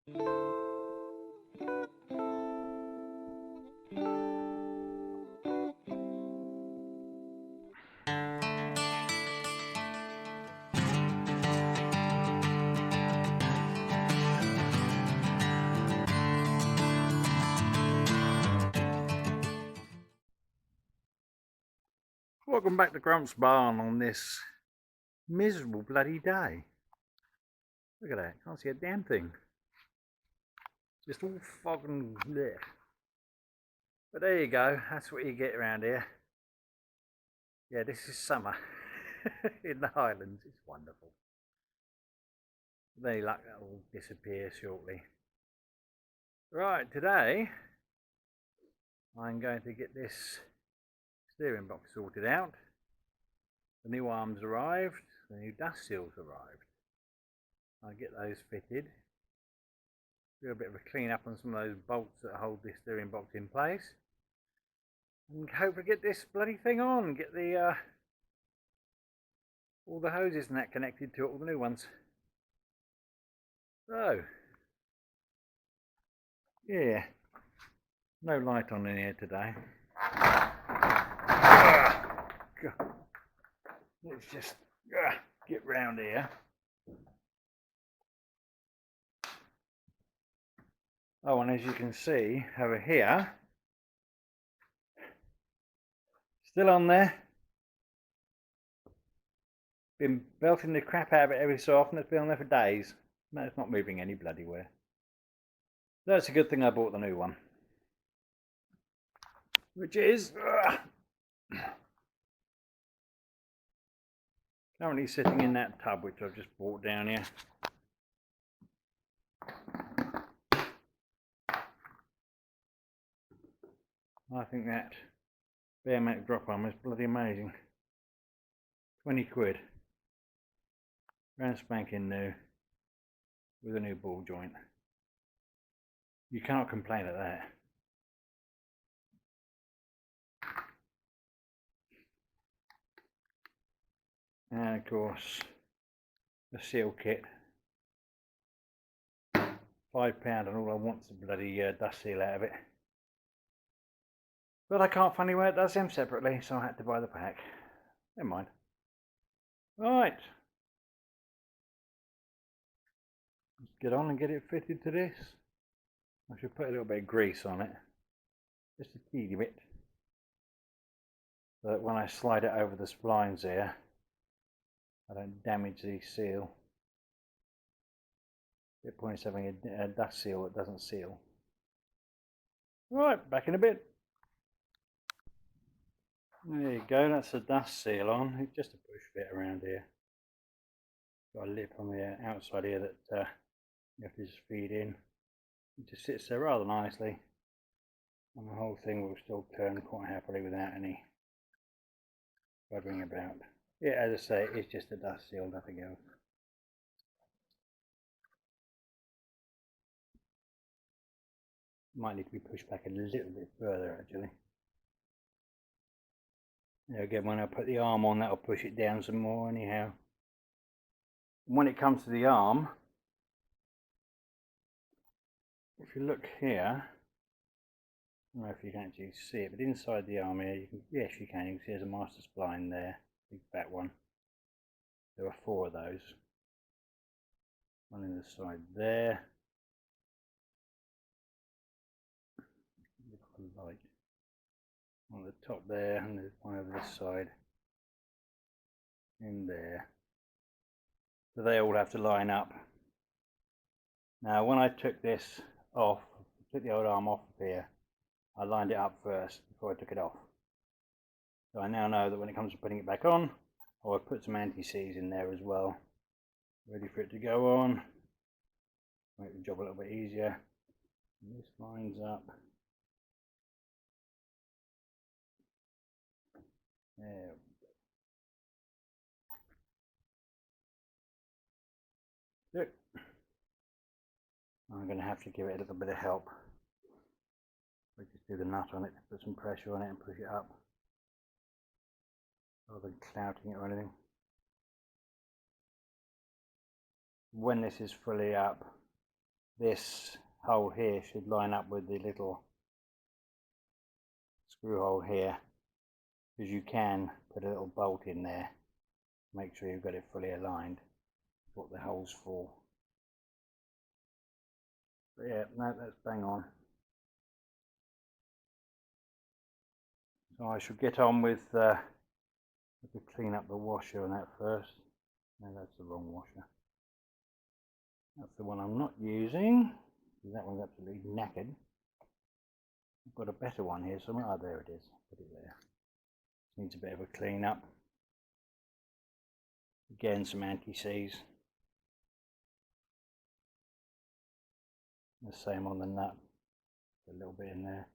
Welcome back to Grump's barn on this miserable bloody day. Look at that, can't see a damn thing. Just all fog and blech. But there you go, that's what you get around here. Yeah, this is summer in the Highlands, it's wonderful. With any luck that will disappear shortly. Right, today I'm going to get this steering box sorted out. The new arms arrived, the new dust seals arrived. I'll get those fitted. Do a bit of a clean up on some of those bolts that hold this steering box in place. And hopefully get this bloody thing on, get the all the hoses and that connected to it, all the new ones. So, yeah, no light on in here today. Let's just get round here. Oh, and as you can see over here, still on there. Been belting the crap out of it every so often. It's been on there for days. No, it's not moving any bloody where. That's a good thing I bought the new one. Which is currently sitting in that tub which I've just brought down here. I think that bare metal drop arm is bloody amazing. 20 quid. Brand spanking new with a new ball joint. You can't complain at that. And of course the seal kit. £5 and all I want is a bloody dust seal out of it. But I can't find anywhere that does them separately, so I had to buy the pack. Never mind. Right. Let's get on and get it fitted to this. I should put a little bit of grease on it. Just a teeny bit. So that when I slide it over the splines there, I don't damage the seal. Bit pointless having a dust seal that doesn't seal. Right, back in a bit. There you go, that's the dust seal on. It's just a push fit around here. Got a lip on the outside here that you have to just feed in. It just sits there rather nicely, and the whole thing will still turn quite happily without any bothering about. Yeah, as I say, it's just a dust seal, nothing else. Might need to be pushed back a little bit further actually. There again, when I put the arm on, that'll push it down some more anyhow. And when it comes to the arm, if you look here, I don't know if you can actually see it, but inside the arm here, you can, yes you can see there's a master spline there, big fat one. There are 4 of those. One in the side there. Light. On the top there, and there's one over this side. In there. So they all have to line up. Now when I took this off, took the old arm off of here, I lined it up first before I took it off. So I now know that when it comes to putting it back on, I'll put some anti-seize in there as well. Ready for it to go on. Make the job a little bit easier. And this lines up. There. Good. I'm going to have to give it a little bit of help. We just do the nut on it, put some pressure on it and push it up, rather than clouting it or anything. When this is fully up, this hole here should line up with the little screw hole here, because you can put a little bolt in there. Make sure you've got it fully aligned, what the hole's for. But yeah, no, that's bang on. So I should get on with clean up the washer on that first. No, that's the wrong washer. That's the one I'm not using. That one's absolutely knackered. I've got a better one here somewhere. Oh, there it is. Put it there. Needs a bit of a clean up. Again, some anti-seize. The same on the nut. A little bit in there.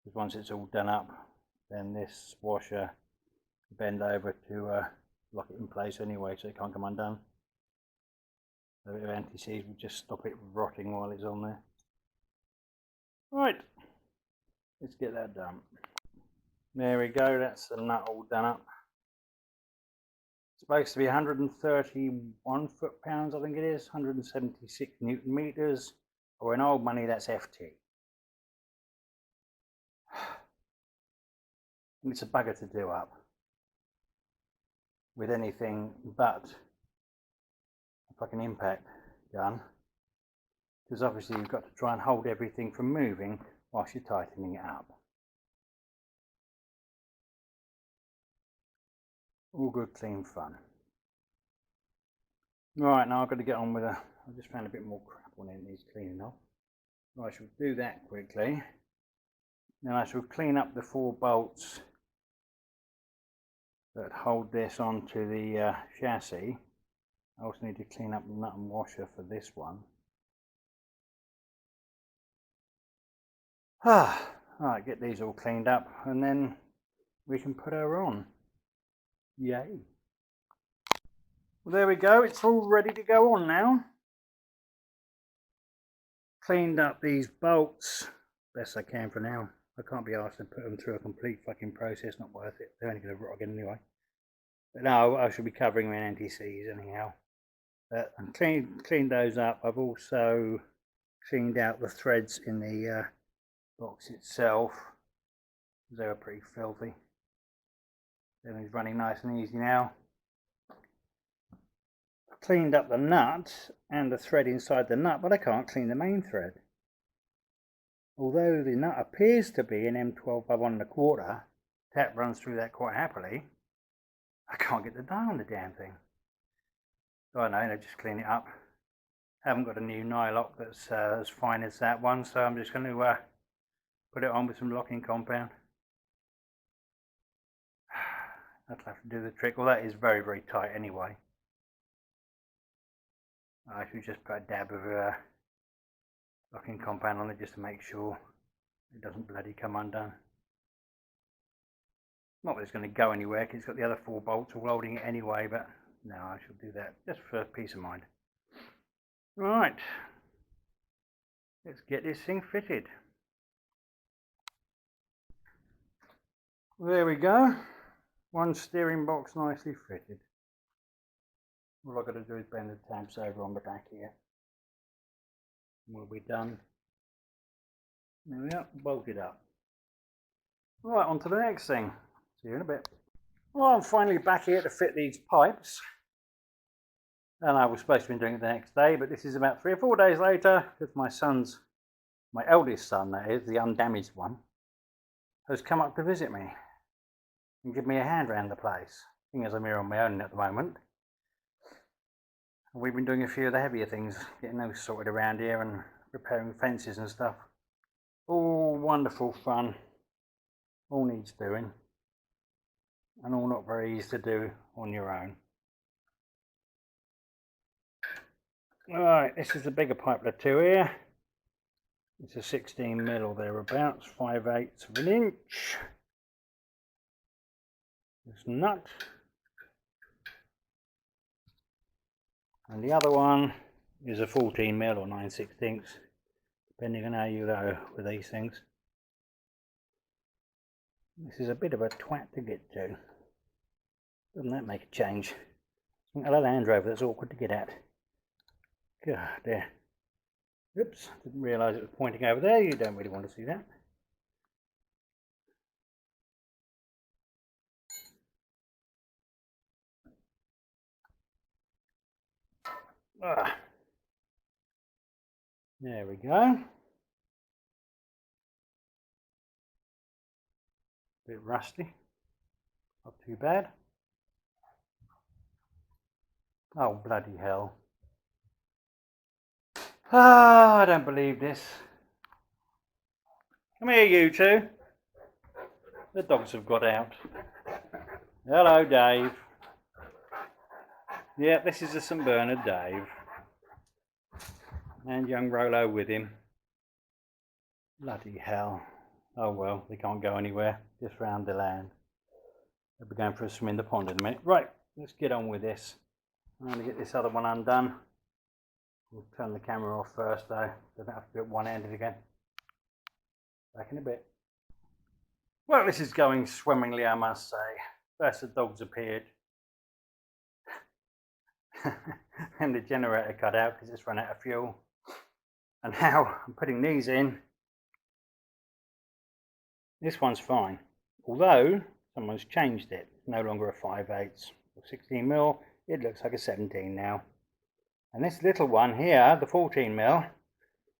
Because once it's all done up, then this washer bend over to lock it in place anyway, so it can't come undone. A bit of anti-seize will just stop it rotting while it's on there. Right, let's get that done. There we go, that's the nut all done up. It's supposed to be 131 foot-pounds, I think it is, 176 Newton meters, or in old money that's FT. And it's a bugger to do up with anything but a fucking impact gun, because obviously you've got to try and hold everything from moving whilst you're tightening it up. All good, clean fun. Right, now I've got to get on with I just found a bit more crap on it, it needs cleaning off. So I shall do that quickly. Then I shall clean up the 4 bolts that hold this onto the chassis. I also need to clean up the nut and washer for this one. Alright, get these all cleaned up and then we can put her on. Yay. Well, there we go, it's all ready to go on now. Cleaned up these bolts best I can for now. I can't be asked to put them through a complete fucking process, not worth it. They're only going to rot again anyway. But no, I should be covering them in anti-seize anyhow. And cleaned those up. I've also cleaned out the threads in the box itself. They were pretty filthy. Everything's running nice and easy now. Cleaned up the nut and the thread inside the nut, but I can't clean the main thread. Although the nut appears to be an M12 by 1 1/4, tap runs through that quite happily, I can't get the dial on the damn thing. So I know, just clean it up. Haven't got a new nylock that's as fine as that one, so I'm just going to put it on with some locking compound. That'll have to do the trick. Well, that is very, very tight anyway. I should just put a dab of locking compound on it just to make sure it doesn't bloody come undone. Not that it's going to go anywhere because it's got the other 4 bolts all holding it anyway, but no, I shall do that just for peace of mind. Right, let's get this thing fitted. There we go, one steering box nicely fitted. All I've got to do is bend the tabs over on the back here. We'll be done. There we are, bolted up. Right, on to the next thing. See you in a bit. Well, I'm finally back here to fit these pipes. And I was supposed to be doing it the next day, but this is about 3 or 4 days later, because my eldest son that is, the undamaged one, has come up to visit me and give me a hand around the place. Seeing as I'm here on my own at the moment. We've been doing a few of the heavier things, getting those sorted around here and repairing fences and stuff. All wonderful fun, all needs doing, and all not very easy to do on your own. Alright, this is the bigger pipe of the 2 here. It's a 16mm or thereabouts, 5/8 of an inch. This nut. And the other one is a 14mm or 9/16, depending on how you go with these things. This is a bit of a twat to get to. Doesn't that make a change? A Land Rover that's awkward to get at. God, dear. Oops, didn't realise it was pointing over there. You don't really want to see that. Ah, there we go. Bit rusty. Not too bad. Oh, bloody hell. Ah, I don't believe this. Come here, you two. The dogs have got out. Hello, Dave. Yeah, this is the St Bernard Dave. And young Rolo with him. Bloody hell. Oh well, they can't go anywhere. Just round the land. They'll be going for a swim in the pond in a minute. Right, let's get on with this. I'm going to get this other one undone. We'll turn the camera off first though. Don't have to do it one-handed again. Back in a bit. Well, this is going swimmingly, I must say. First the dogs appeared. And the generator cut out because it's run out of fuel. And now I'm putting these in. This one's fine. Although someone's changed it. It's no longer a 5/8 or 16mm. It looks like a 17 now. And this little one here, the 14mm,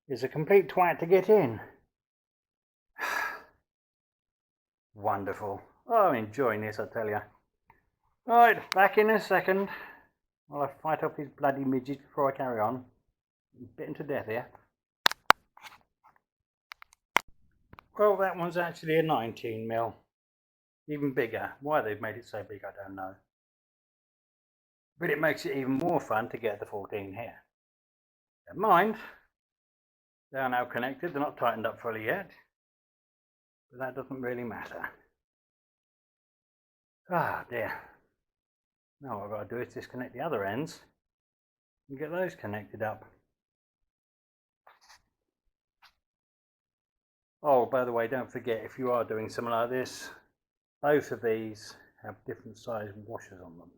is a complete twat to get in. Wonderful. Oh, I'm enjoying this, I tell you. Right, back in a second. While I fight off these bloody midgets before I carry on. I'm bitten to death here. Well, that one's actually a 19mm. Even bigger. Why they've made it so big, I don't know. But it makes it even more fun to get the 14 here. Never mind. They are now connected. They're not tightened up fully yet. But that doesn't really matter. Ah, dear. Now what I've got to do is disconnect the other ends and get those connected up. Oh, by the way, don't forget, if you are doing something like this, both of these have different size washers on them.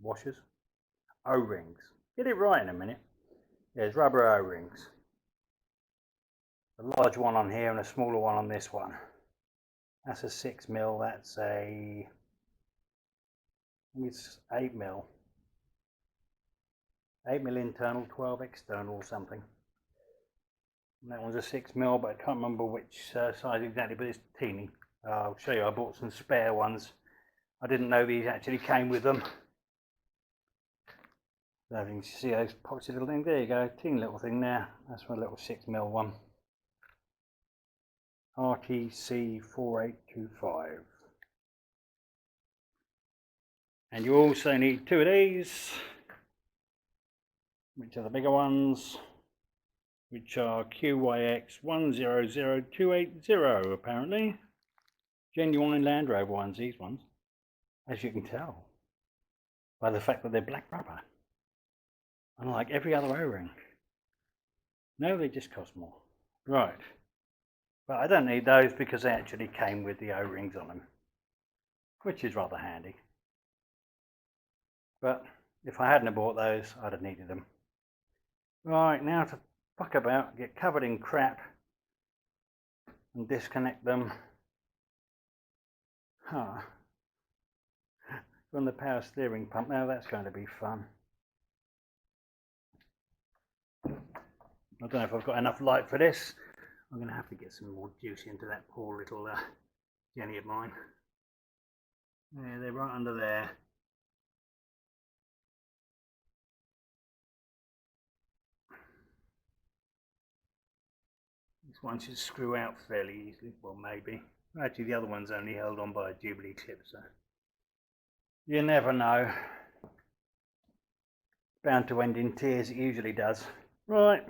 Washers? O-rings. Get it right in a minute. There's rubber O-rings. A large one on here and a smaller one on this one. That's a 6mm, that's a... it's 8mm. 8mm internal, 12 external or something. And that one's a 6mm, but I can't remember which size exactly, but it's teeny. I'll show you, I bought some spare ones. I didn't know these actually came with them. So you can see those poxy little things. There you go, teeny little thing there. That's my little 6mm one. RTC 4825. And you also need two of these, which are the bigger ones, which are QYX 100280 apparently. Genuine Land Rover ones, these ones, as you can tell by the fact that they're black rubber, unlike every other O-ring. No, they just cost more. Right, but I don't need those because they actually came with the O-rings on them, which is rather handy. But if I hadn't bought those, I'd have needed them. Right, now to fuck about, get covered in crap and disconnect them from the power steering pump. Now that's going to be fun. I don't know if I've got enough light for this. I'm going to have to get some more juice into that poor little Jenny of mine. Yeah, they're right under there. This one should screw out fairly easily. Well, maybe. Actually, the other one's only held on by a Jubilee clip, so you never know. Bound to end in tears, it usually does. Right,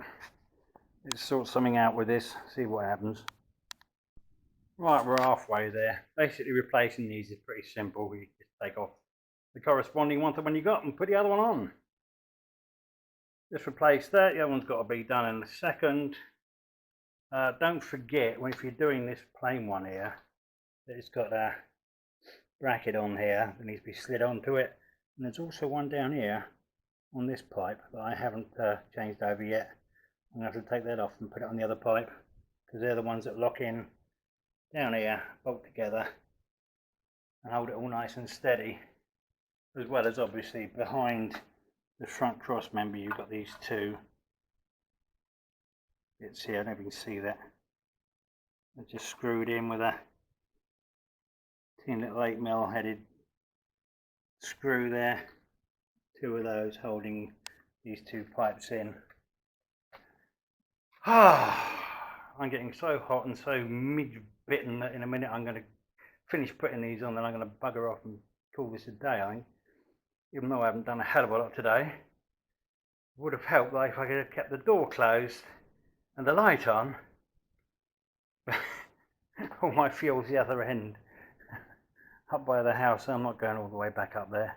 let's sort something out with this, see what happens. Right, we're halfway there. Basically, replacing these is pretty simple. You just take off the corresponding one to one you got and put the other one on. Just replace that. The other one's got to be done in a second. Don't forget, if you're doing this plain one here, that it's got a bracket on here that needs to be slid onto it. And there's also one down here on this pipe that I haven't changed over yet. I'm going to have to take that off and put it on the other pipe, because they're the ones that lock in down here, bolt together and hold it all nice and steady, as well as obviously behind the front cross member you've got these two bits here. I don't know if you can see that. They're just screwed in with a tin little 8mm headed screw there. Two of those holding these two pipes in. I'm getting so hot and so midge-bitten that in a minute I'm going to finish putting these on, then I'm going to bugger off and call this a day, I think. Even though I haven't done a hell of a lot today. It would have helped if I could have kept the door closed and the light on. All my fuel's the other end, up by the house, so I'm not going all the way back up there.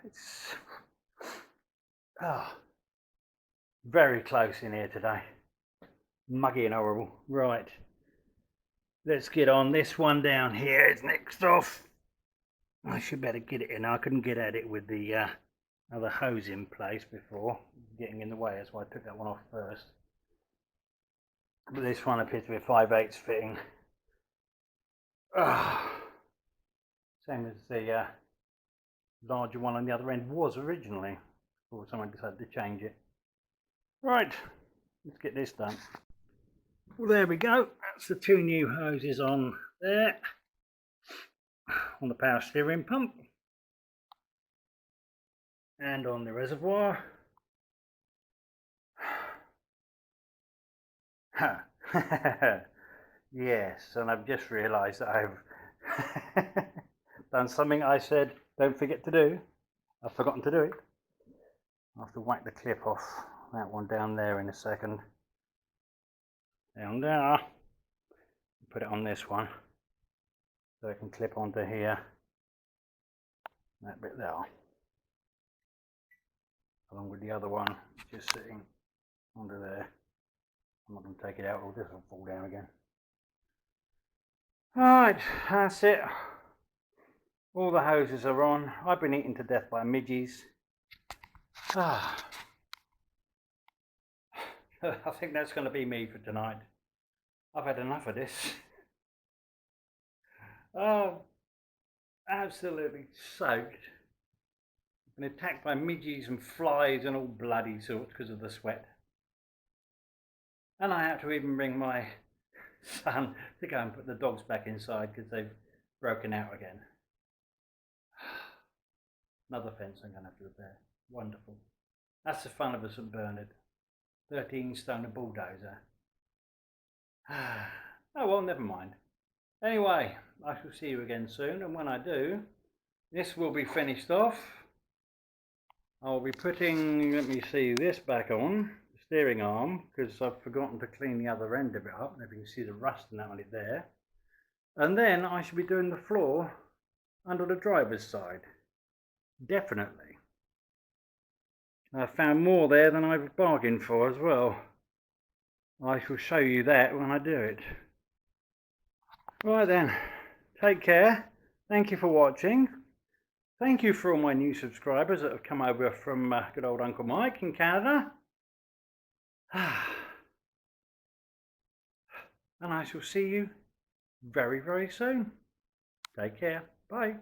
It's very close in here today. Muggy and horrible. Right, let's get on. This one down here is next off. I should better get it in. I couldn't get at it with the other hose in place before, getting in the way. That's why I took that one off first. But this one appears to be a 5/8 fitting. Same as the larger one on the other end was originally, before someone decided to change it. Right, let's get this done. Well, there we go. That's the two new hoses on there, on the power steering pump and on the reservoir. Yes, and I've just realised that I've done something I said don't forget to do. I've forgotten to do it. I'll have to whack the clip off that one down there in a second. Down there. Put it on this one so it can clip onto here. That bit there. Along with the other one just sitting under there. I'm not going to take it out or this will fall down again. Alright, that's it. All the hoses are on. I've been eaten to death by midges. I think that's going to be me for tonight. I've had enough of this. Oh, absolutely soaked. Been attacked by midges and flies and all bloody sorts because of the sweat. And I had to even bring my son to go and put the dogs back inside because they've broken out again. Another fence I'm going to have to repair. Wonderful. That's the fun of a St Bernard. 13 stone a bulldozer. Oh well, never mind. Anyway, I shall see you again soon, and when I do, this will be finished off. I'll be putting, let me see, this back on, the steering arm, because I've forgotten to clean the other end of it up. If you can see the rust and that on it there. And then I should be doing the floor under the driver's side. Definitely. I found more there than I've bargained for as well. I shall show you that when I do it. Right then, take care. Thank you for watching. Thank you for all my new subscribers that have come over from good old Uncle Mike in Canada. And I shall see you very, very soon. Take care. Bye.